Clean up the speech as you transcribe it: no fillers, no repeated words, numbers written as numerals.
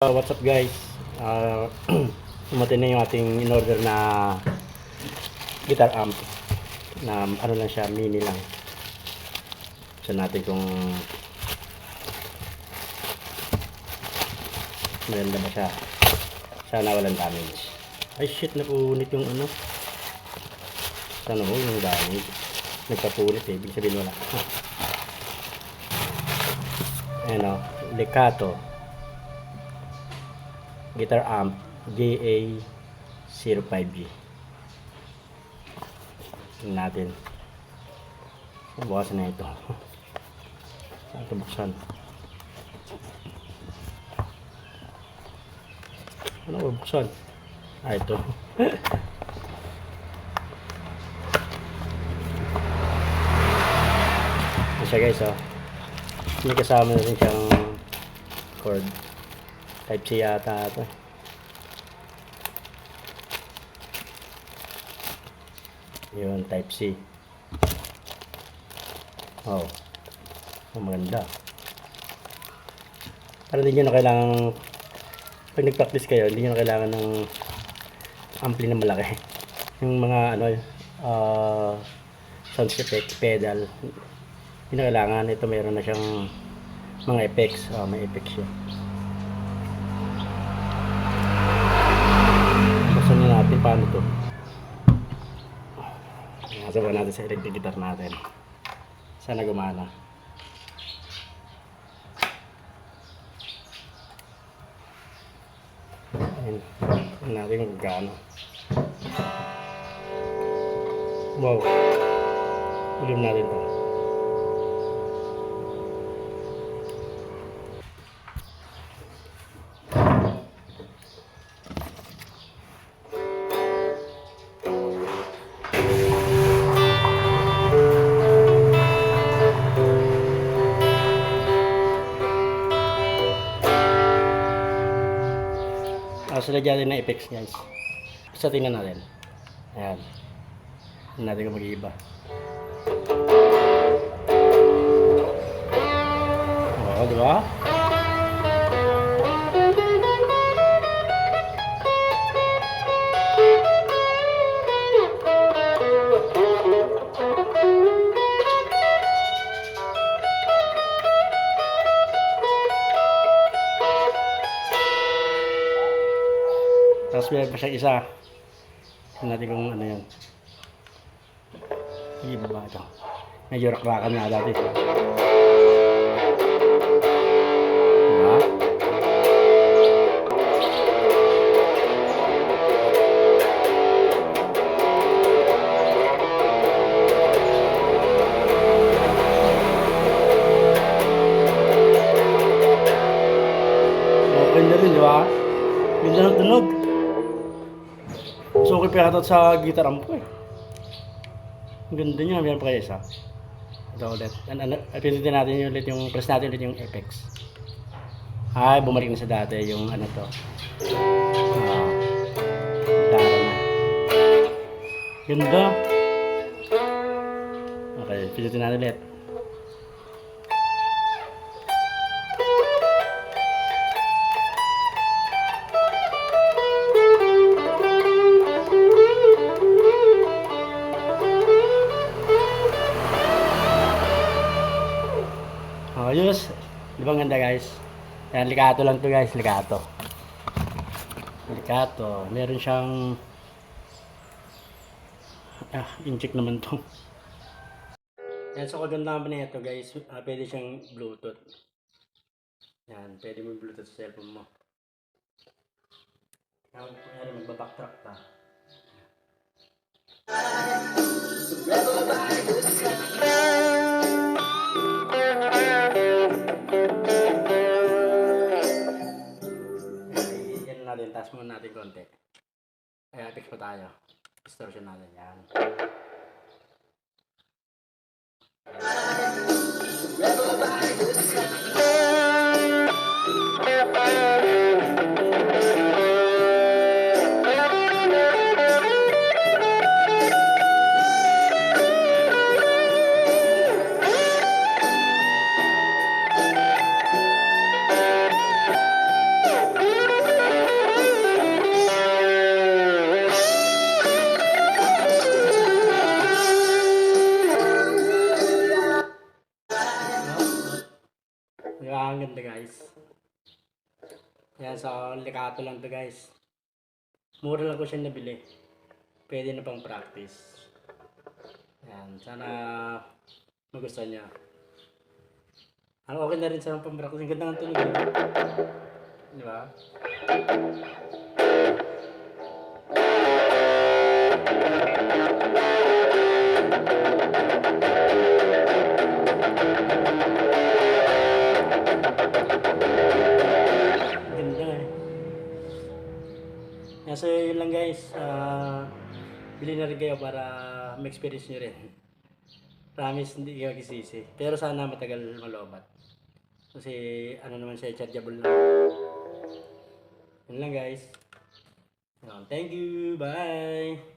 What's up guys? Umatin na yung ating in-order na guitar amp na ano lang siya, mini lang. So natin kung maganda ba siya. Sana walang damage. Ay shit, napunit yung ano. Sana mo yung damage. Nagpapunit eh, ibig sabihin wala. Ayan o, Lecato guitar amp GA05G. Tingnan natin. Bukasan na ito. Saan ito buksan? Ano ba buksan? Ah, ito. Ito siya guys, oh. May kasama na rin siyang cord. Type C yata ito. Yun, type C. Oh, maganda. Para hindi nyo na kailangan, pag nag-practice kayo, hindi nyo na kailangan ng ampli na malaki. Yung mga ano, sound effect, pedal, hindi na kailangan. Ito mayroon na siyang mga effects. May effects siya. Buksan na natin paano to. Sabahan natin sa electric guitar natin. Sana gumana. Ayun. Tignan natin kung gaano. Wow. Ulim natin to. Sila dyan na effects guys. Basta tingnan natin. Ayan. Tingnan natin kung mag-iiba. Oo, diba? Tapos meron pa siyang isa. Tignan natin kung ano yun. Iba ba ito? Medyo rakrakan nga dati. Diba? Okay na rin, diba? Ganda ng tunog. So, okay pa yata sa guitar amp ko eh. Ang ganda niya, meron pa kayo isa. Ito ulit. Pindutin natin ulit yung, press natin ulit yung effects. Ay, bumalik na sa dati yung ano to. Gitara na. Ganda. Okay, pindutin natin ulit. Ayos. Di ba ganda guys? Yan, Lecato lang to guys. Lecato. Meron siyang incheck naman to. Yan, so kaganda pa na ito guys. Pwede siyang Bluetooth. Yan, pwede mo Bluetooth sa cellphone mo. Yan, magbabacktrack pa. Taas muna natin konti. Kaya fix pa tayo. Distortion natin yan. Yan, sa Likato lang to guys. Mura lang ko siya nabili. Pwede na pang practice. Yan, sana magustuhan niya. Ang okay na rin sa pang practice. Ang ganda ng tunog. Di ba? Ganda eh. So yun lang guys. Bili na rin kayo para ma-experience nyo rin. Promise hindi kayo magsisisi. Pero sana matagal malobat. Kasi ano naman siya, chargeable na. Yun lang guys. Thank you. Bye.